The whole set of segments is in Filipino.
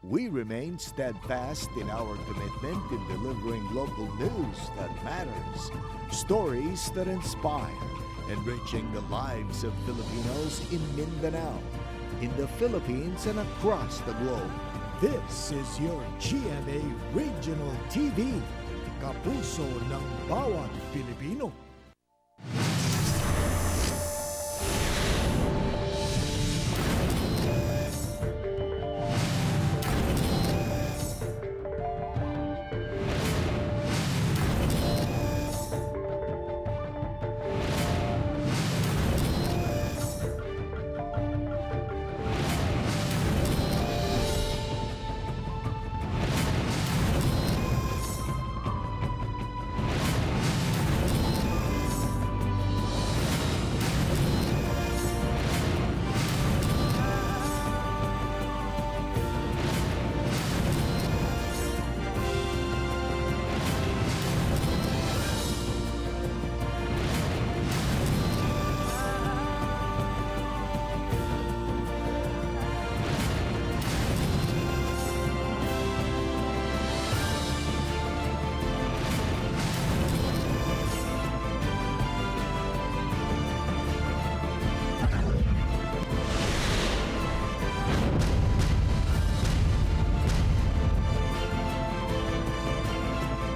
we remain steadfast in our commitment in delivering local news that matters, stories that inspire, enriching the lives of Filipinos in Mindanao, in the Philippines and across the globe. This is your GMA Regional TV, kapuso ng bawat Pilipino.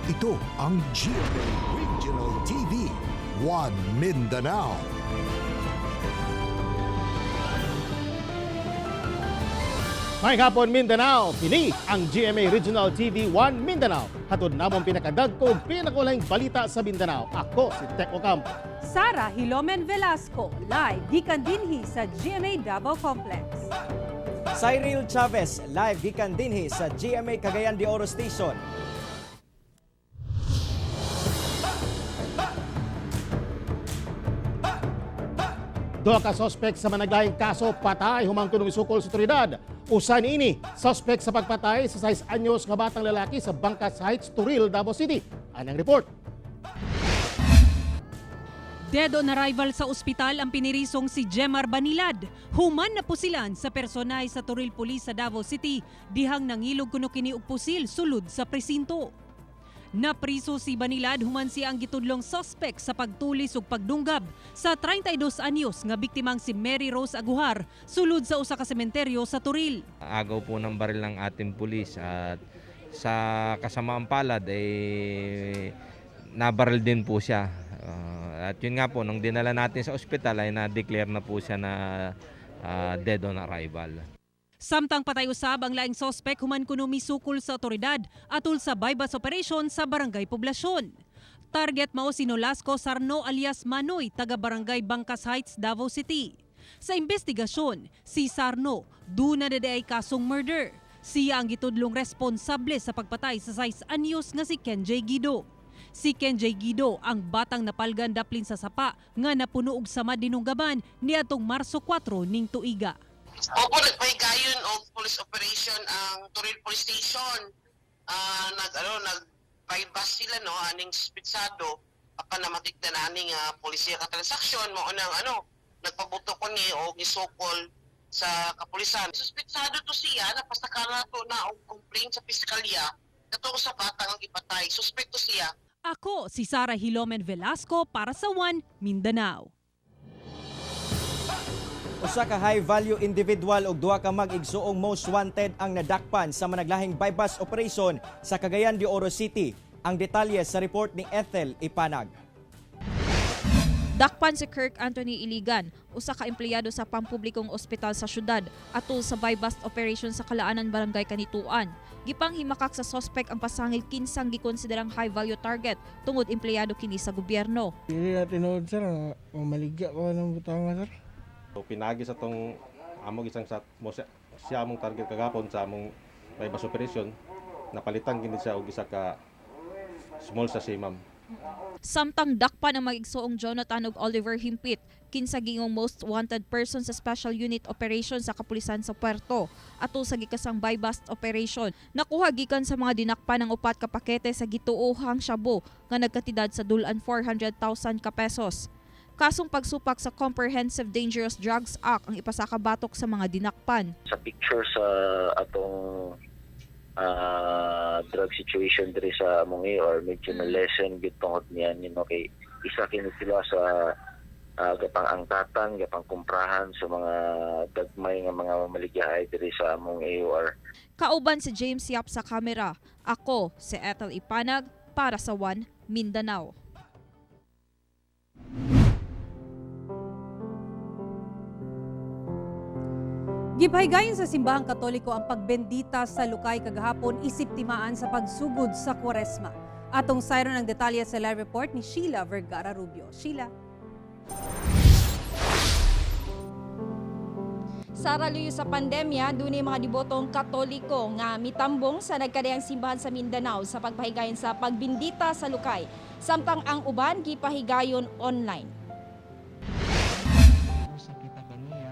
Ito ang GMA Regional TV, One Mindanao. May hapon Mindanao, kini ang GMA Regional TV 1 Mindanao. Hatod namong pinakadagkog pinakulahing balita sa Mindanao. Ako si Tek Ocampo. Sara Hilomen Velasco, live gikan dinhi sa GMA Davao Complex. Cyril Chavez, live gikan dinhi sa GMA Cagayan de Oro Station. Duha ka sospek sa managlayang kaso patay humangtod ng isukol sa otoridad. Usa niini, sospek sa pagpatay sa 6 anyos nga batang lalaki sa Bangkas Heights, Turil, Davao City. Anang report. Dead on arrival sa ospital ang pinirisong si Jemar Banilad. Human na pusilan sa personay sa Turil Police sa Davao City. Dihang nangilog kuno kini og pusil sulod sa presinto. Napriso si Banilad human siya ang gitudlong suspect sa pagtulis ug pagdunggab sa 32 anyos nga biktimang si Mary Rose Aguhar sulod sa usa ka sementeryo sa Turil. Agaw po ng baril ng ating pulis at sa kasamaang palad nabaril din po siya. At yun nga po, nung dinala natin sa ospital ay na-declare na po siya na dead on arrival. Samtang patay usab ang laing sospek human kuno misukol sa otoridad atol sa bypass operation sa Barangay Poblasyon. Target mao si Nolasco Sarno alias Manoy, taga Barangay Bangkas Heights, Davao City. Sa investigasyon, si Sarno duna na ay kasong murder. Siya ang gitudlong responsable sa pagpatay sa 6 anyos nga si Kenjay Guido. Si Kenjay Guido ang batang napalgan daplin sa sapa nga napuno og sama dinunggaban niadtong Marso 4 ning tuiga. Opo, nagpahigayon og police operation ang Turil Police Station. Nag-bypass sila no aning spitsado apan namatik na naning polisiya ka transaksyon mo unang nagpabuto ko ni og isukol sa kapulisan. Suspitsado to siya napasakara to na og complaint sa piskalya katong sa batang ang ipatay. Suspekto siya. Ako si Sara Hilomen Velasco para sa One Mindanao. Usa ka high-value individual ug duha ka mag-igsuong most wanted ang nadakpan sa managlahing bypass operation sa Cagayan de Oro City. Ang detalye sa report ni Ethel Ipanag. Dakpan si Kirk Anthony Iligan, usa ka empleyado sa pampublikong ospital sa syudad atol sa bypass operation sa Kalaanan Barangay Kanituan. Gipanghimakak sa sospek ang pasangil kinsang gikonsiderang high-value target tungod empleyado kini sa gobyerno. Dili na tinuod sir, maligya ko ng butang sir. So, pinagi sa tong among isang siya among target kagapon sa among bypass operation, napalitan gini siya og isa ka small sa simam. Samtang dakpan ang mag-igsuong Jonathan ug Oliver Himpit, kinsa gingong most wanted person sa Special Unit Operation sa Kapulisan sa Puerto atol sa gikasang bypass operation. Nakuha gikan sa mga dinakpan ng 4 ka pakete sa gituohang shabu nga nagkatidad sa dulan 400,000 ka pesos. Kasong pagsupak sa Comprehensive Dangerous Drugs Act ang ipasakabatok sa mga dinakpan. Sa picture sa atong drug situation diri sa among or medyo na lessen gid tungod niyan kay isa kini sila sa gapang angtatan, gapang kumprahan sa mga dagmay nga mga mamaligyahay diri sa among AOR. Kauban si James Yap sa kamera. Ako si Ethel Ipanag para sa One Mindanao. Gipahigayong sa simbahang Katoliko ang pagbendita sa Lukay kagahapon isip timaan sa pagsugod sa Kwaresma. Atong sayron ang detalye sa live report ni Sheila Vergara Rubio. Sheila. Sa luyo sa pandemya, dunay mga dibotong Katoliko nga mitambong sa nagkadayang simbahan sa Mindanao sa pagpahigayon sa pagbindita sa Lukay, samtang ang uban gipahigayon online.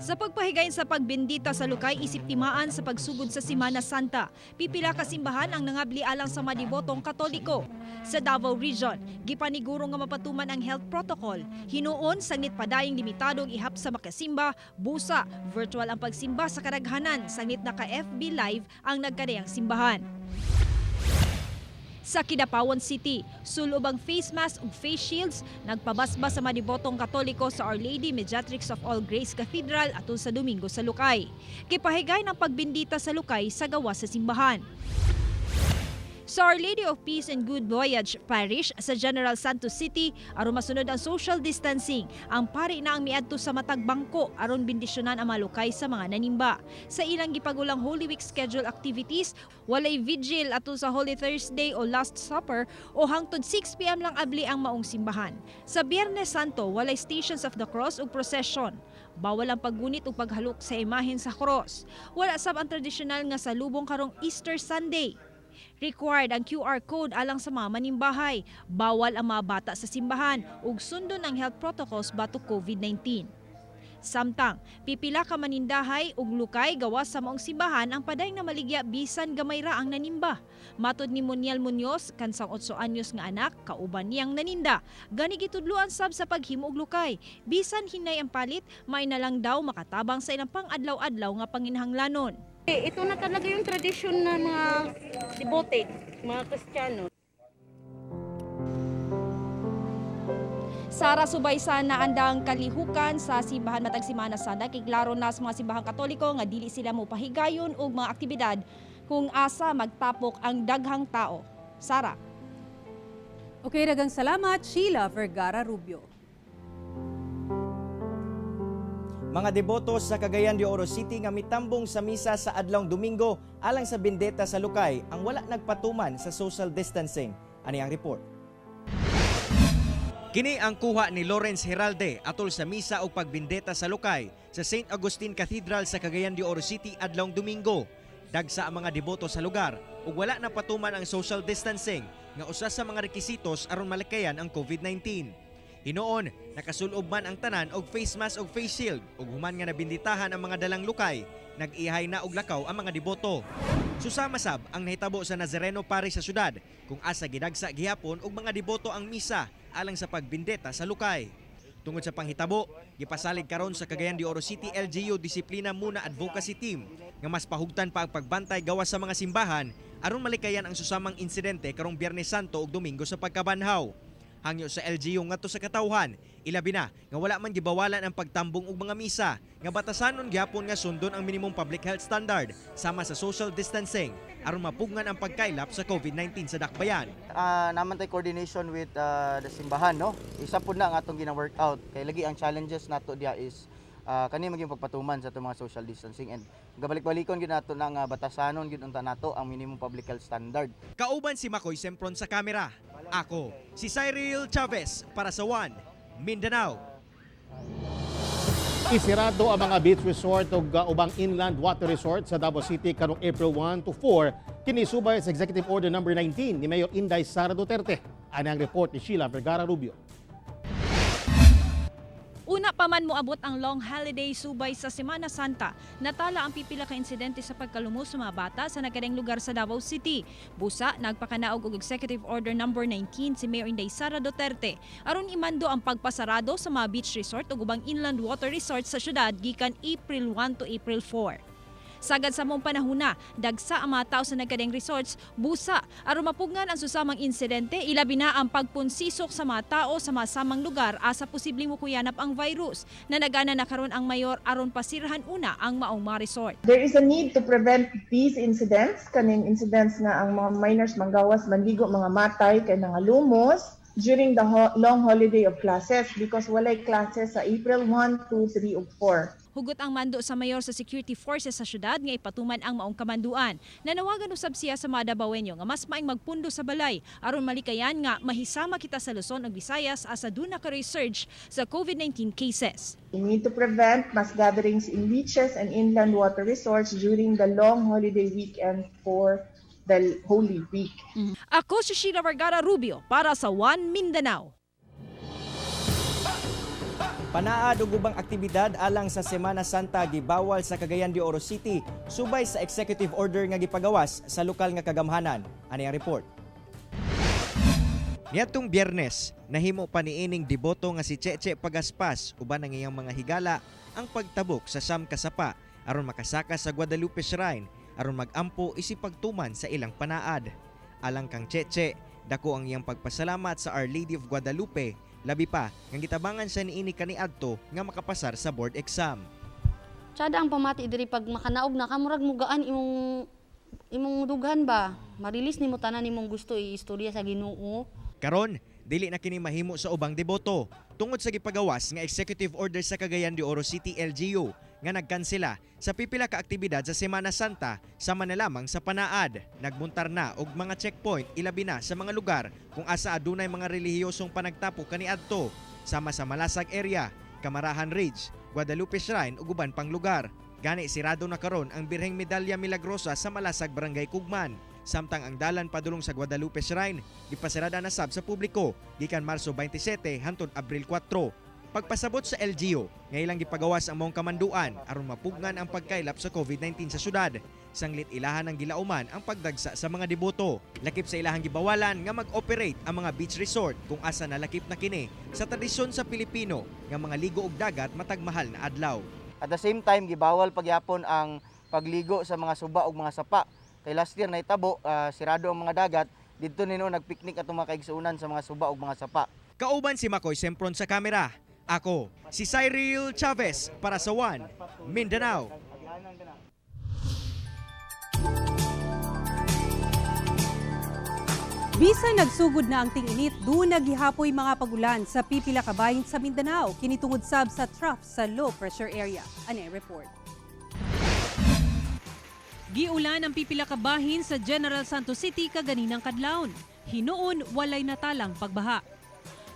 Sa pagpahigayon sa pagbendita sa Lukay, isip timaan sa pagsugod sa Semana Santa. Pipila ka simbahan ang nangabli alang sa madibotong Katoliko. Sa Davao Region, gipaniguro nga mapatuman ang health protocol. Hinuon sanggit padayong limitadong ihap sa makasimba, busa, virtual ang pagsimba sa kadaghanan, sanggit naka FB Live ang nagkadayang simbahan. Sa Kidapawan City, sulob ang face mask ug face shields, nagpabasbas sa madibotong Katoliko sa Our Lady Mediatrix of All Grace Cathedral atol sa Domingo sa Lukay. Kipahigay ng pagbindita sa Lukay sa gawas sa simbahan. Sa Our Lady of Peace and Good Voyage Parish sa General Santos City, aron masunod ang social distancing, ang pari na ang miadto sa matag bangko aron bendisyonan ang malukay sa mga nanimba. Sa ilang gipagulang Holy Week schedule activities, walay vigil atol sa Holy Thursday o Last Supper o hangtod 6 p.m. lang abli ang maong simbahan. Sa Biyernes Santo, walay Stations of the Cross ug procession. Bawal ang paggunit ug paghalok sa imahen sa cross. Wala sab ang tradisyonal nga salubong karong Easter Sunday. Required ang QR code alang sa mga manimbahay. Bawal ang mga bata sa simbahan ug sundon ang health protocols batok COVID-19. Samtang, pipila ka manindahay ug lukay gawas sa maong simbahan ang paday na maligya bisan gamay ra ang nanimba. Matod ni Moniel Munoz, kansang 8 anyos nga anak, kauban niyang naninda. Gani gitudluan sab sa paghimo og lukay. Bisan hinay ang palit, may na lang daw makatabang sa ilang pang-adlaw-adlaw nga panginahanglanon. Ito na talaga yung tradisyon ng mga devoted, mga Kristiyano. Sara subay sa naandang kalihukan sa simbahan matag Semana Santa, kay klaro na sa mga simbahang Katoliko nga dili sila mo pahigayon og mga aktibidad kung asa magtapok ang daghang tao. Sara. Okay, daghang salamat, Sheila Vergara Rubio. Mga deboto sa Cagayan de Oro City nga mitambong sa misa sa adlawng Domingo alang sa bendeta sa Lukay ang wala nagpatuman sa social distancing. Ani ang report. Kini ang kuha ni Lawrence Heralde atol sa misa o pagbendeta sa Lukay sa St. Augustine Cathedral sa Cagayan de Oro City adlawng Domingo. Dagsa ang mga deboto sa lugar ug wala napatuman ang social distancing nga usa sa mga rekisitos aron malikayan ang COVID-19. Hinoon, nakasulob man ang tanan og face mask og face shield ug human nga nabinditahan ang mga dalang lukay, nag-ihay na og lakaw ang mga deboto. Susama sab ang nahitabo sa Nazareno Parish sa syudad kung asa gidagsa gihapon og mga deboto ang misa alang sa pagbindeta sa lukay. Tungod sa panghitabo, gipasalig karon sa Cagayan de Oro City LGU Disiplina Muna Advocacy Team nga mas pahugtan pa ang pagbantay gawas sa mga simbahan aron malikayan ang susamang insidente karong Biyernes Santo ug Domingo sa pagkabanhaw. Hangyo sa LGU ngadto sa katawhan, ilabi na nga wala man gibawalan ang pagtambong og mga misa nga batasanon gyapon nga sundon ang minimum public health standard sama sa social distancing aron mapugnan ang pagkailap sa COVID-19 sa dakbayan. Naman tay coordination with the simbahan, no? Isa pud na ang atong gina-workout kay lagi ang challenges nato dia is kani maging pagpatuman sa atong mga social distancing and gabalik-balikon gyud nato nang batasanon gyud unta nato ang minimum public health standard. Kauban si Makoy Sempron sa kamera. Ako, si Cyril Chavez para sa One Mindanao. Isirado ang mga beach resort ug ubang inland water resort sa Davao City karong April 1 to 4 kini subay sa Executive Order No. 19 ni Mayor Inday Sara Duterte. Ani ang report ni Sheila Vergara Rubio. Una pa man moabot ang long holiday subay sa Semana Santa, natala ang pipila ka insidente sa pagkalumos sa mga bata sa nagkadayang lugar sa Davao City. Busa, nagpakanaog og Executive Order No. 19 si Mayor Inday Sara Duterte aron imando ang pagpasarado sa mga beach resort ug ubang inland water resort sa syudad gikan April 1 to April 4. Sagad sa mong panahuna, dagsa ang mga tao sa nagkadeng resorts busa aron mapugnan ang susamang insidente, ilabi na ang pagpunsisok sa mga tao sa masamang lugar asa posibleng mukuyanap ang virus na nagana na karon ang mayor aron pasirahan una ang maong mga resort. There is a need to prevent these incidents, kaning incidents nga ang mga minors manggawas, manligo, mga matay, kay mga lumos during the long holiday of classes because walay classes sa April 1, 2, 3 ug 4. Hugot ang mando sa mayor sa security forces sa syudad nga ipatuman ang maong kamanduan. Nanawagan usab siya sa mga Davaoenyo nga mas maing magpundo sa balay aron malikayan nga mahisama kita sa Luzon ug Visayas asa duna ka resurge sa COVID-19 cases. We need to prevent mass gatherings in beaches and inland water resorts during the long holiday weekend for the Holy Week. Ako si Sheila Vergara Rubio para sa One Mindanao. Panaad ug ubang aktibidad alang sa Semana Santa gibawal sa Cagayan de Oro City subay sa executive order nga gipagawas sa lokal nga kagamhanan. Ani ang report. Niadtong Biyernes, nahimo pa niining deboto nga si Cheche Pagaspas uban ang iyang mga higala ang pagtabok sa Siyam ka Sapa aron makasaka sa Guadalupe Shrine aron magampo isip pagtuman sa ilang panaad. Alang kang Cheche, dako ang iyang pagpasalamat sa Our Lady of Guadalupe. Labi pa, nga gitabangan siya niini kaniadto nga makapasar sa board exam. Tsada ang pamati diri pag makanaog na kamurag mugaan imong dughan ba? Marilis nimo tanan nimong gusto istorya sa Ginoo. Karon, dili na kini mahimo sa ubang deboto tungod sa gipagawas nga executive order sa Cagayan de Oro City LGU nga nagkansela sa pipila ka aktibidad sa Semana Santa sama na lamang sa panaad. Nagbuntar na og mga checkpoint ilabi na sa mga lugar kung asa adunay mga relihiyosong panagtapo kaniadto sama sa Malasag area, Camarahan Ridge, Guadalupe Shrine ug uban pang lugar. Gani sirado na karon ang Birheng Medalya Milagrosa sa Malasag Barangay Kugman. Samtang ang dalan padulong sa Guadalupe Shrine gipasarada na sab sa publiko gikan Marso 27 hangtod Abril 4. Pagpasabot sa LGU, ngailang gipagawas ang maong kamanduan aron mapugnan ang pagkailap sa COVID-19 sa syudad. Sanglit ilahan ng gilauman ang pagdagsa sa mga deboto. Lakip sa ilahang gibawalan nga mag-operate ang mga beach resort kung asa nalakip na kini sa tradisyon sa Pilipino nga mga ligo og dagat matag mahal na adlaw. At the same time, gibawal pagyapon ang pagligo sa mga suba ug mga sapa. Kay last year nahitabo, sirado ang mga dagat, didto nino nagpiknik atong mga kaigsuonan sa mga suba ug mga sapa. Kauban si Makoy Sempron sa kamera. Ako, si Cyril Chavez para sa One Mindanao. Bisan nagsugod na ang ting-init, doon naghihapoy mga pagulan sa pipila ka bahin sa Mindanao, kinitungod sab sa trough sa low pressure area. Ani report. Giulan ang pipila ka bahin sa General Santos City kaganinang kadlawon. Hinuon walay natalang pagbaha.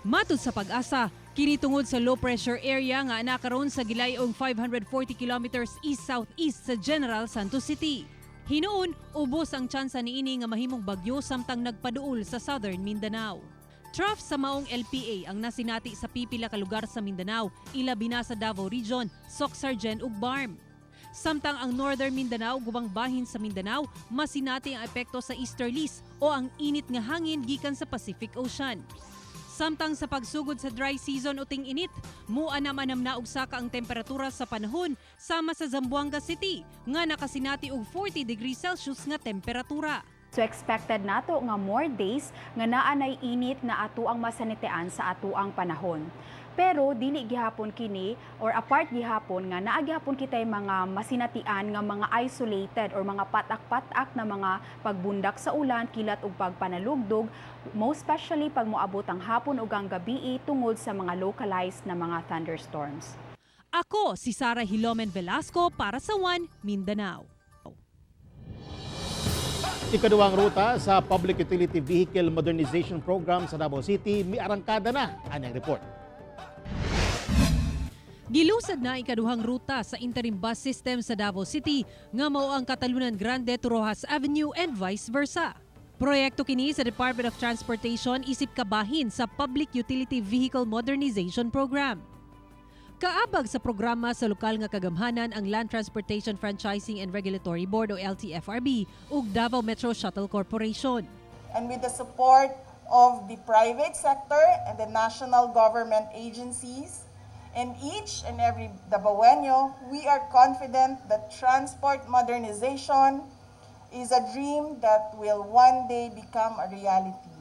Matud sa Pag-asa, kinitungod sa low pressure area nga nakaroon sa gilayong 540 kilometers east-southeast sa General Santos City. Hinuon, ubos ang tsansa niini nga mahimong bagyo samtang nagpaduol sa Southern Mindanao. Trough sa maong LPA ang nasinati sa pipila ka lugar sa Mindanao, ilabi na sa Davao Region, Soc-Sargen ug Barm. Samtang ang Northern Mindanao, gubang bahin sa Mindanao, masinati ang epekto sa easterlies o ang init nga hangin gikan sa Pacific Ocean. Samtang sa pagsugod sa dry season o ting-init, muanam-anam na og saka ang temperatura sa panahon sama sa Zamboanga City nga nakasinati og 40 degrees Celsius nga temperatura. So expected nato nga more days nga naanay init na ato ang masanitean sa ato ang panahon. Pero dili gihapon kini or apart gihapon nga naa gihapon kitay mga masinatian nga mga isolated or mga patak-patak na mga pagbundak sa ulan, kilat ug pagpanalugdog, most especially pag moabot ang hapon ug ang gabi tungod sa mga localized na mga thunderstorms. Ako si Sara Hilomen Velasco para sa One Mindanao. Ikaduhang ruta sa Public Utility Vehicle Modernization Program sa Davao City, may arangkada na. Ani ang report. Gilusad na ikaduhang ruta sa interim bus system sa Davao City nga mao ang Katalunan Grande to Rojas Avenue and vice versa. Proyekto kini sa Department of Transportation isip kabahin sa Public Utility Vehicle Modernization Program. Kaabag sa programa sa lokal nga kagamhanan ang Land Transportation Franchising and Regulatory Board o LTFRB ug Davao Metro Shuttle Corporation. And with the support of the private sector and the national government agencies, In each and every Dabawenyo, we are confident that transport modernization is a dream that will one day become a reality.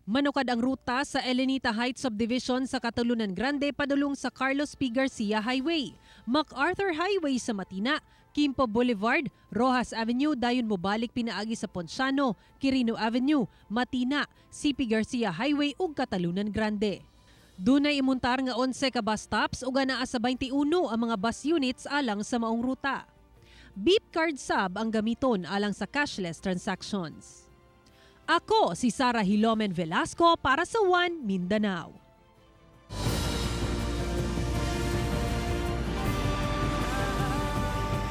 Manukad ang ruta sa Elenita Heights Subdivision sa Catalonan Grande padulong sa Carlos P. Garcia Highway, MacArthur Highway sa Matina, Quimpo Boulevard, Rojas Avenue, dayon mobalik pinaagi sa Ponciano, Quirino Avenue, Matina, CP Garcia Highway ug Catalonan Grande. Dunay imuntar nga 11 ka bus stops ug anaa sa 21 ang mga bus units alang sa maong ruta. Beep card sub ang gamiton alang sa cashless transactions. Ako si Sara Hilomen Velasco para sa One Mindanao.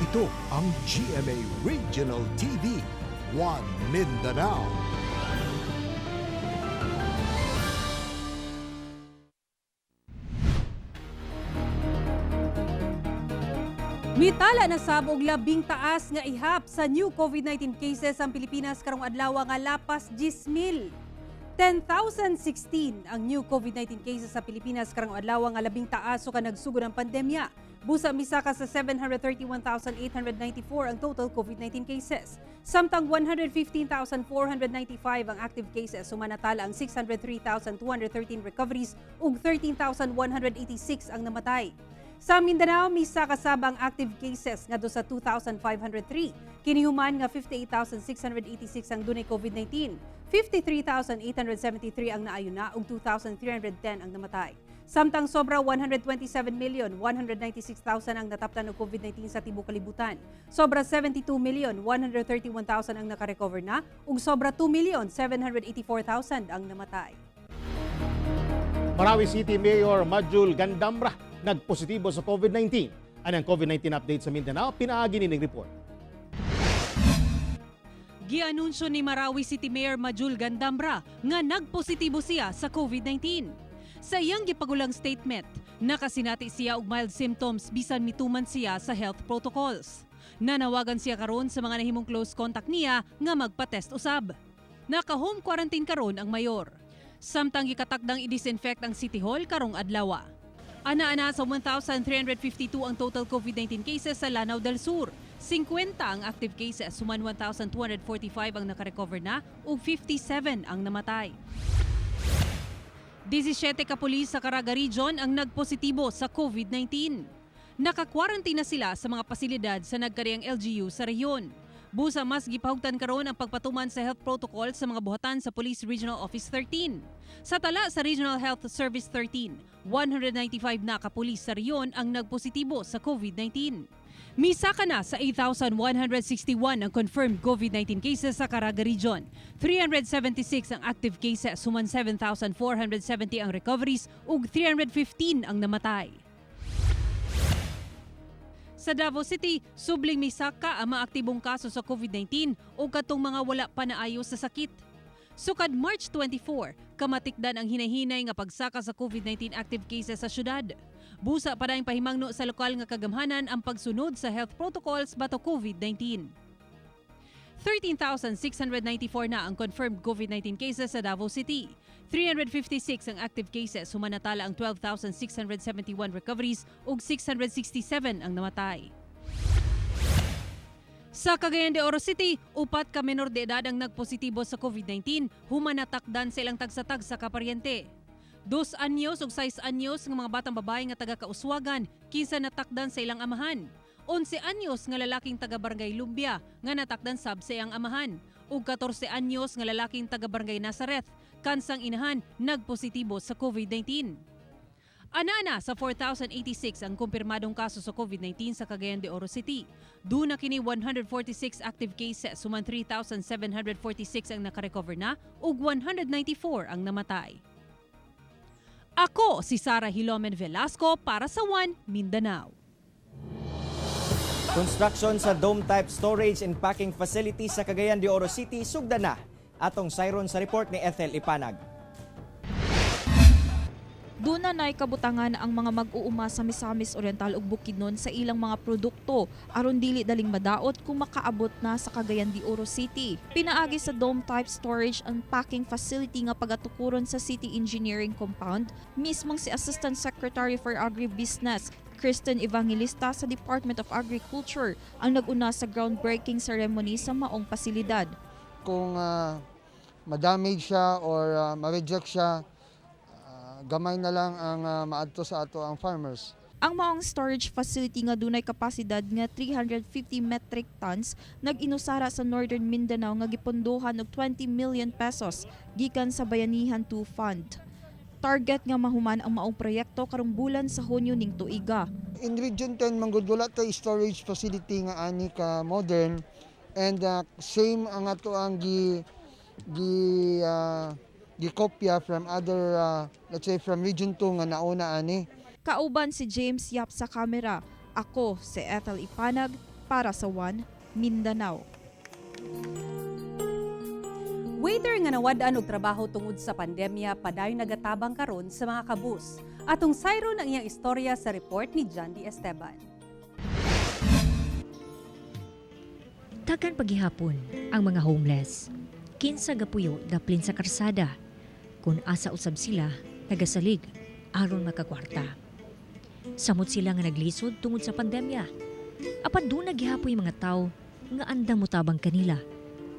Ito ang GMA Regional TV, One Mindanao. Mitala na sabog labing taas nga ihap sa new COVID-19 cases ang Pilipinas karong adlaw nga lapas 10,000. 10,016 ang new COVID-19 cases sa Pilipinas karong adlaw nga labing taas so ka nagsugod ang pandemya. Busa misaka sa 731,894 ang total COVID-19 cases. Samtang 115,495 ang active cases, sumanatala ang 603,213 recoveries ug 13,186 ang namatay. Sa Mindanao, misa kasabang active cases ngadto sa 2,503. Kinihuman nga 58,686 ang dunay COVID-19. 53,873 ang naayuna ug 2,310 ang namatay. Samtang sobra 127,196,000 ang nataptan ng COVID-19 sa tibuok kalibutan. Sobra 72,131,000 ang nakarecover na ug sobra 2,784,000 ang namatay. Marawi City Mayor Majul Gandamra nagpositibo sa COVID-19. Anang COVID-19 update sa Mindanao, pinaagi ni ng report. Gianunsyo ni Marawi City Mayor Majul Gandamra nga nagpositibo siya sa COVID-19. Sa iyang gipagulang statement, nakasinati siya og mild symptoms bisan mituman siya sa health protocols. Nanawagan siya karon sa mga nahimong close contact niya nga magpa-test usab. Naka-home quarantine karon ang mayor. Samtang gikatakdang i-disinfect ang City Hall karong adlaw. Ana-ana sa 1,352 ang total COVID-19 cases sa Lanao del Sur. 50 ang active cases, suman 1,245 ang nakarecover na ug 57 ang namatay. 17 ka pulis sa Caraga Region ang nagpositibo sa COVID-19. Naka-quarantine na sila sa mga pasilidad sa nagkariang LGU sa rehiyon. Busa mas gipahugtan karon ang pagpatuman sa health protocol sa mga buhatan sa Police Regional Office 13. Sa tala sa Regional Health Service 13, 195 na kapulis sa rehiyon ang nagpositibo sa COVID-19. Misaka na sa 8,161 ang confirmed COVID-19 cases sa Caraga Region. 376 ang active cases, suman 7,470 ang recoveries ug 315 ang namatay. Sa Davao City, subling misaka ang mga aktibong kaso sa COVID-19 o katong mga wala pa naayos sa sakit. Sukad March 24, kamatikdan ang hinahinay nga pagsaka sa COVID-19 active cases sa syudad. Busa pa daing pahimangno sa lokal nga kagamhanan ang pagsunod sa health protocols bato COVID-19. 13,694 na ang confirmed COVID-19 cases sa Davao City. 356 ang active cases, sumanatala ang 12,671 recoveries ug 667 ang namatay. Sa Cagayan de Oro City, 4 ka menor de edad ang nagpositibo sa COVID-19, humanatakdan sa ilang tagsatag sa kaparyente. 2 anyos ug 6 anyos ng mga batang babae nga taga-Kauswagan, kinsa natakdan sa ilang amahan. 11 anyos nga lalaking taga-Barangay Lumbia nga natakdan sab sa iyang amahan. Ug 14 anyos nga lalaking taga-Barangay Nazareth, kansang inahan nagpositibo sa COVID-19. Ana-ana sa 4,086 ang kumpirmadong kaso sa COVID-19 sa Cagayan de Oro City. Duna kini 146 active cases, suman 3,746 ang nakarecover na ug 194 ang namatay. Ako si Sara Hilomen Velasco para sa One Mindanao. Construction sa dome-type storage and packing facility sa Cagayan de Oro City sugda na. Atong sayron sa report ni Ethel Ipanag. Duna nay kabutangan ang mga mag-uuma sa Misamis Oriental ug Bukidnon sa ilang mga produkto aron dili daling madaot kung makaabot na sa Cagayan de Oro City. Pinaagi sa dome-type storage and packing facility nga pagatukuron sa City Engineering Compound, mismong si Assistant Secretary for Agribusiness Kristen Evangelista sa Department of Agriculture ang nag-una sa groundbreaking ceremony sa maong pasilidad. Kung ma-damage siya or ma-reject siya, gamay na lang ang maadto sa ato ang farmers. Ang maong storage facility nga dunay kapasidad nga 350 metric tons nag-inusara sa Northern Mindanao nga gipondohan og 20 million pesos gikan sa Bayanihan 2 Fund. Target nga mahuman ang maong proyekto karong bulan sa Hunyo ning tuiga. In Region 10 manggod wala tay storage facility nga ani ka modern and same ang ato ang gikopya from other let's say from Region 2 nga nauna ani. Kauban si James Yap sa kamera. Ako si Ethel Ipanag para sa One Mindanao. Waiter nga nawad-an og trabaho tungod sa pandemya padayon nagatabang karon sa mga kabus. Atong sayro ng iyang istorya sa report ni John D. Esteban. Tagan paghihapon ang mga homeless. Kinsa gapuyo daplin sa karsada. Kung asa usab sila, nagasalig aron makakwarta. Samot sila nga naglisod tungod sa pandemya. Apan doon naghihapoy mga tao nga andang mutabang kanila.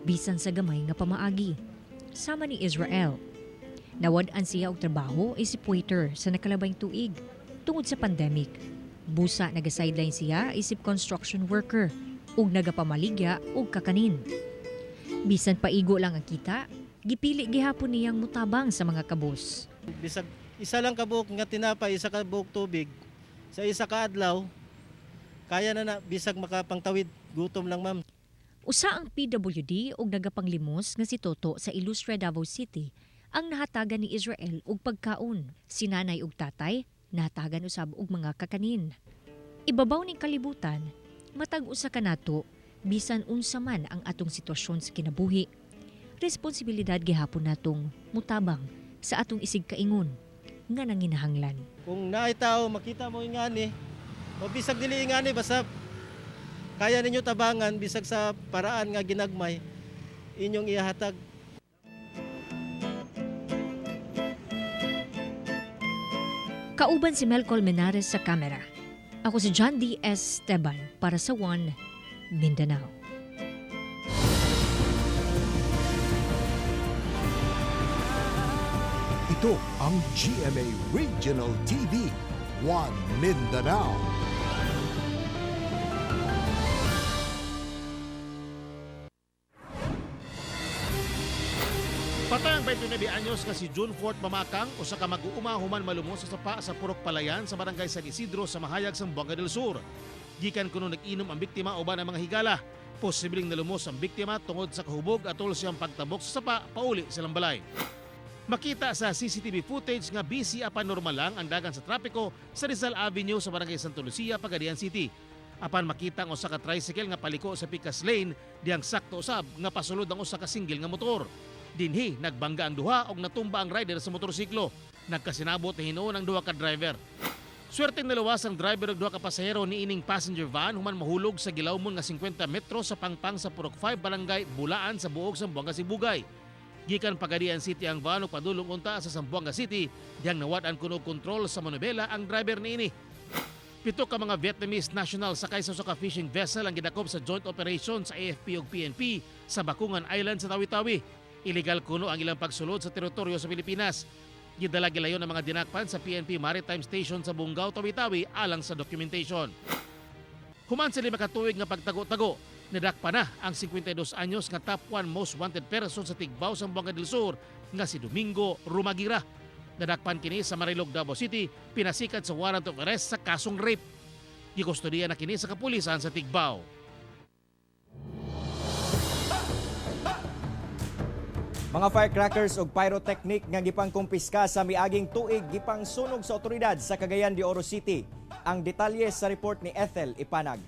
Bisan sa gamay nga pamaagi. Sama ni Israel. Nawad-an siya og trabaho isip waiter sa nakalabayng tuig tungod sa pandemic. Busa naga-sideline siya isip construction worker ug nagapamaligya og kakanin. Bisan paigo lang ang kita, gipili gihapon niyang mutabang sa mga kabus. Bisag isa lang kabuok nga tinapay, isa ka buok tubig, sa isa ka adlaw, kaya na bisag makapangtawid, gutom lang ma'am. Usa ang PWD ug nagapanglimos nga si Toto sa Ilustre, Davao City ang nahatagan ni Israel og pagkaon. Si nanay ug tatay nahatagan usab og mga kakanin. Ibabaw ning kalibutan, matag usa ka nato bisan unsa man ang atong sitwasyon sa kinabuhi. Responsibilidad gihapon natong mutabang sa atong isig kaingon nga nanginahanglan. Kung naay tao makita mo ingani, o bisag dili ingani basta kaya ninyo tabangan bisag sa paraan nga ginagmay inyong ihatag. Kauban si Mel Colmenares sa kamera. Ako si John D. Esteban para sa One Mindanao. Ito ang GMA Regional TV, One Mindanao. Patay ang 29 anyos nga si June Fort Mamakang usa ka mag-uuma human malumos sa sapa sa Purok Palayan sa barangay San Isidro sa Mahayag sa Buanga del Sur. Gikan kuno nag-inom ang biktima uban ang mga higala. Posibleng nalumos ang biktima tungod sa kahubog atol siyang pagtabok sa sapa pauli sa lambalay. Makita sa CCTV footage nga busy apan normal lang ang dagan sa trapiko sa Rizal Avenue sa barangay Santa Lucia, Pagadian City. Apan makita ang usa ka tricycle nga paliko sa Picas Lane diyang sakto usab nga pasulod ang usa ka single nga motor. Dinhi nagbangga ang duha og natumba ang rider sa motorsiklo. Nagkasinabot na hinuon ang duha ka driver. Swerteng naluwas ang driver ug duha ka pasahero ni ining passenger van human mahulog sa gilawmon nga 50 metro sa pangpang sa Purok 5 Barangay Bulaan sa buog Zamboanga, Sibugay. Gikan Pagadian City ang van ug padulong unta sa Zamboanga City diyang nawad-an kuno kontrol sa manobela ang driver niini. 7 ka mga Vietnamese national sakay sa usa ka fishing vessel ang gidakop sa joint operation sa AFP ug PNP sa Bakungan Island sa Tawi-Tawi. Illegal kuno ang ilang pagsulod sa teritoryo sa Pilipinas. Gidala gilayon ang mga dinakpan sa PNP Maritime Station sa Bungaw, Tawi-Tawi alang sa documentation. Human sa 5 ka tuig nga pagtago-tago, nadakpa na ang 52 anyos nga top 1 most wanted person sa Tigbaw sa Buanga del Sur nga si Domingo Rumagira. Nadakpan kini sa Marilog, Davao City, pinasikat sa warrant of arrest sa kasong rape. Gikustodiya na kini sa kapulisan sa Tigbaw. Mga firecrackers ug pyrotechnic nga gipangkumpiska sa miaging tuig gipang sunog sa otoridad sa Cagayan de Oro City. Ang detalye sa report ni Ethel Ipanag.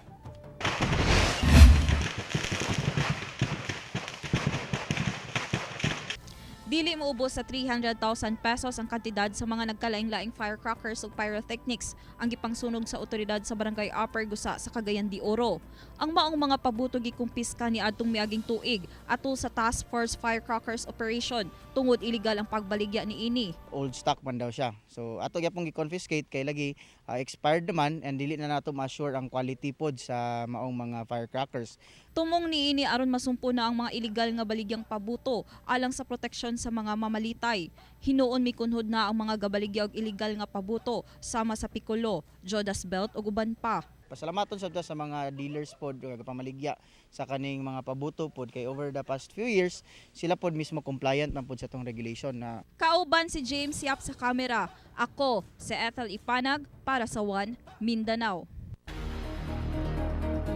Dili moubos sa 300,000 pesos ang kantidad sa mga nagkalaing-laing firecrackers ug pyrotechnics ang gipangsunog sa otoridad sa Barangay Upper Gusa sa Cagayan de Oro. Ang maong mga pabuto gikumpiska ni adtong miaging tuig atul sa Task Force Firecrackers Operation tungod illegal ang pagbaligya ni ini. Old stock man daw siya. So ato gyapon gi-confiscate kay lagi expired naman and dili na nato ma-assure ang quality pod sa maong mga firecrackers. Tumong ni ini aron masumpo na ang mga illegal nga baligyang pabuto alang sa proteksyon sa mga mamalitay. Hinuon mikunhod na ang mga gabaligya og illegal nga pabuto sama sa Piccolo, Jodas Belt ug uban pa. Pasalamaton sa mga dealers pod nga pamaligya sa kaning mga pabuto pod kay over the past few years sila pod mismo compliant man pod sa tong regulation na. Kauban si James Yap sa kamera. Ako si Ethel Ipanag para sa One Mindanao.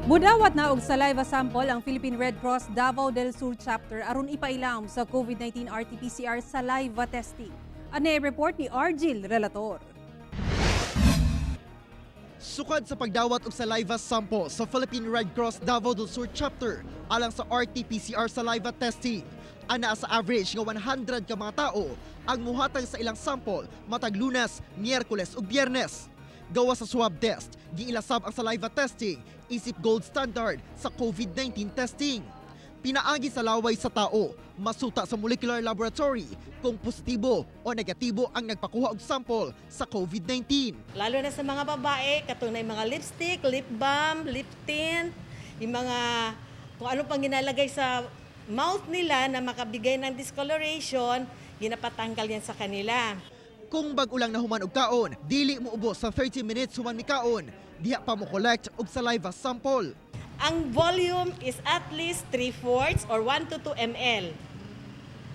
Mudawat na og saliva sample ang Philippine Red Cross Davao del Sur chapter aron ipailam sa COVID-19 RT-PCR saliva testing. Ani report ni Argil Relator. Sukad sa pagdawat og saliva sample sa Philippine Red Cross Davao del Sur chapter alang sa RT-PCR saliva testing, ana sa average nga 100 ka mga tao ang muhatag sa ilang sample matag Lunes, Miyerkules ug Biyernes. Gawa sa swab test, giilasab ang saliva testing isip gold standard sa COVID-19 testing. Pinaagi sa laway sa tao, masuta sa molecular laboratory kung positibo o negatibo ang nagpakuha og sample sa COVID-19. Lalo na sa mga babae, katong na mga lipstick, lip balm, lip tint, yung mga kung ano pang ginalagay sa mouth nila na makabigay ng discoloration, ginapatanggal yan sa kanila. Kung bag-ulang nahuman og kaon, dili mo ubos sa 30 minutes human mi kaon, diha pa mo collect og saliva sample. Ang volume is at least 3/4 or 1 to 2 ml.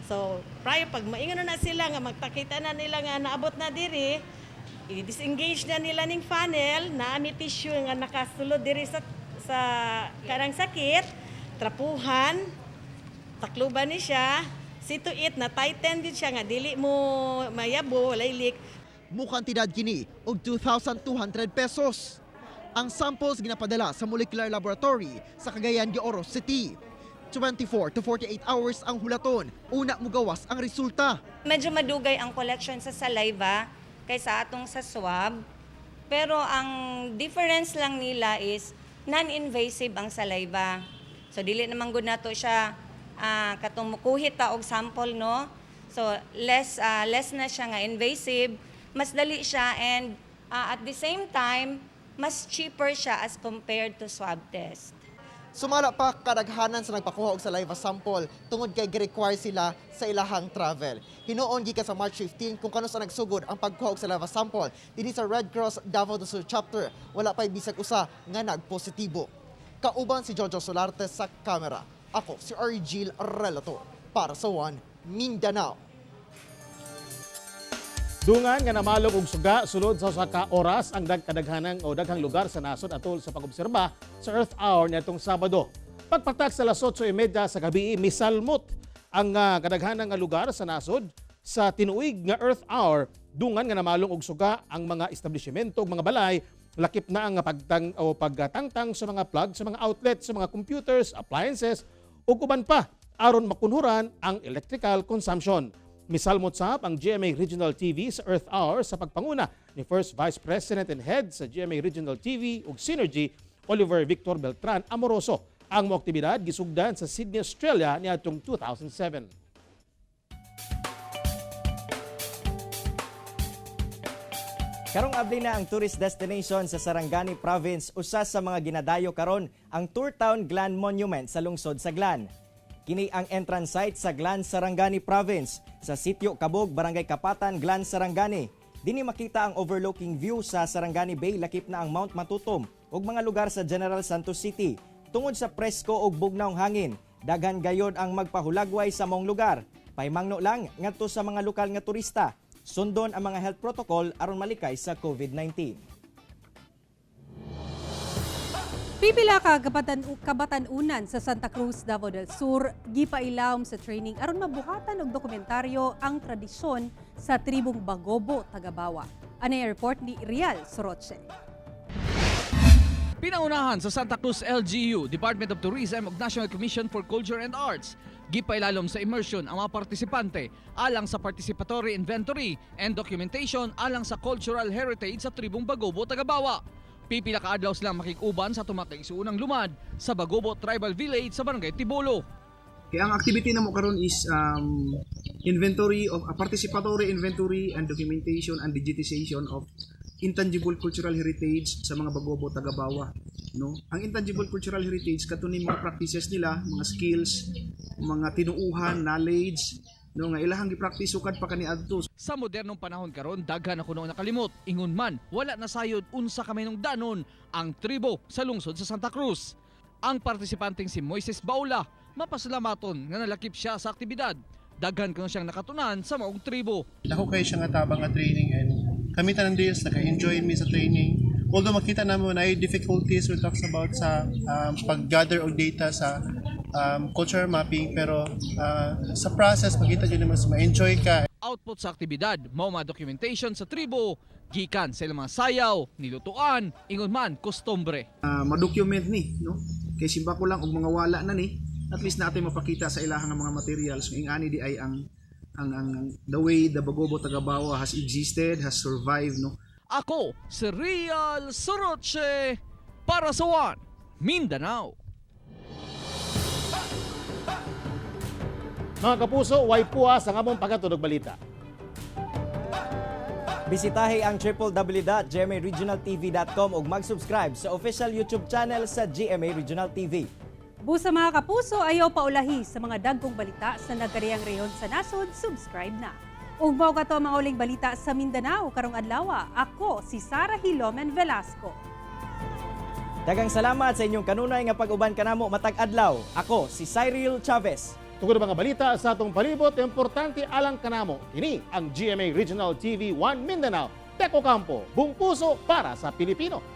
So, prior pag maingon na sila nga magtakita na nila nga naabot na diri, i-disengage na nila ning funnel na may tissue nga nakasulod diri sa karang sakit, trapuhan, takluban ni siya. See to it na tighten din siya nga dili mo mayabo, walay leak. Mukantidad kini og 2,200 pesos. Ang samples ginapadala sa molecular laboratory sa Cagayan de Oro City. 24 to 48 hours ang hulaton, una mugawas ang resulta. Medyo madugay ang collection sa saliva kaysa atong sa swab. Pero ang difference lang nila is non-invasive ang saliva. So dili naman gud nato siya katong mukuhit ta og sample, no? So less na siya nga invasive, mas dali siya and at the same time mas cheaper siya as compared to swab test. Sumala pa kadaghanan sa nagpakuha og saliva sample tungod kay gi-require sila sa ilahang travel. Hinuon gikan sa March 15 kung kano sa nagsugod ang pagkuha og saliva sample dinhi sa Red Cross Davao del Sur chapter, wala pay bisag usa nga nagpositibo. Kauban si Jojo Solarte sa kamera. Ako si Argil Relator para sa One Mindanao. Dungan nga namalog og suga sulod sa usa ka oras ang dagkadaghanang o daghang lugar sa nasod atol sa pag-obserba sa Earth Hour nitong Sabado. Pagpatak sa 8:30 sa gabi, misalmot ang kadaghanang nga lugar sa nasod sa tinuig nga Earth Hour. Dungan nga namalong og suga ang mga establishmento ug mga balay, lakip na ang pagtangtang sa mga plug sa mga outlet sa mga computers, appliances ug uban pa aron makunhuran ang electrical consumption. Misalmot sab ang GMA Regional TV sa Earth Hour sa pagpanguna ni First Vice President and Head sa GMA Regional TV ug Synergy, Oliver Victor Beltran Amoroso. Ang mga aktibidad gisugdan sa Sydney, Australia niadtong 2007. Karong abli na ang tourist destination sa Sarangani Province, usa sa mga ginadayo karon ang Tour Town Glan Monument sa lungsod sa Glan. Kini ang entrance site sa Glan Sarangani Province sa Sitio Kabog, Barangay Kapatan, Glan Sarangani. Dini makita ang overlooking view sa Sarangani Bay, lakip na ang Mount Matutom ug mga lugar sa General Santos City. Tungod sa presko ug bugnawng hangin, daghan gayod ang magpahulagway sa mong lugar. Paymangno lang ngadto sa mga lokal nga turista, sundon ang mga health protocol aron malikay sa COVID-19. Pipila ka kabatan-unan sa Santa Cruz, Davao del Sur, gipailawom sa training aron mabuhatan og dokumentaryo ang tradisyon sa tribong Bagobo, Tagabawa. Ano yung report ni Rial Soroche. Pinaunahan sa Santa Cruz LGU, Department of Tourism ug National Commission for Culture and Arts. Gipailalom sa immersion ang mga partisipante alang sa participatory inventory and documentation alang sa cultural heritage sa tribong Bagobo, Tagabawa. Pipila ka adlaw silang makikuban sa tumakay isuunang lumad sa Bagobo Tribal Village sa Barangay Tibolo. Kaya ang activity na mo karon is inventory of participatory inventory and documentation and digitization of intangible cultural heritage sa mga Bagobo, Tagabawa, no? Ang intangible cultural heritage katunin mga practices nila, mga skills, mga tinuuhan, knowledge, no, nga ilahang gi-practice sukad pa kaniadto. Sa modernong panahon karon, daghan ako noong nakalimot. Ingon man, wala na sayod unsa kami nung danon ang tribo sa lungsod sa Santa Cruz. Ang partisipanteng si Moises Baula, mapasalamaton nga nalakip siya sa aktibidad. Daghan kang siyang nakatunan sa maong tribo. Ako kayo siya nga tabang nga training and kami tanang days naka-enjoy mi sa training. Although makita naman na ay difficulties we talks about sa pag-gather og data sa culture mapping, pero sa process makita nyo naman ma-enjoy ka. Output sa aktibidad, mao mga documentation sa tribo, gikan sa ilang mga sayaw, nilutuan, ingon man kostumbre. Ma-document ni, no? Kay simba ko lang og mga wala na ni, at least natin mapakita sa ilahang mga materials ng ani di ay ang the way the Bagobo Tagabawa has existed, has survived, no? Ako, si Real Soroche para sa One Mindanao. Mga kapuso, way puwas ang among pagkatunog balita. Bisitahe ang www.gmaregionaltv.com ug mag-subscribe sa official YouTube channel sa GMA Regional TV. Busa mga kapuso, ayaw paulahi sa mga dagkong balita sa nagkariyang reyon sa nasod, subscribe na. Ug mao kato mga uling balita sa Mindanao karong adlaw. Ako si Sara Hilomen Velasco. Daghang salamat sa inyong kanunay nga pag-uban kanamo matag adlaw. Ako si Cyril Chavez. Tungod mga balita sa atong palibot, importante alang kanamo. Ini ang GMA Regional TV 1 Mindanao. Teko Campo, buong puso para sa Pilipino.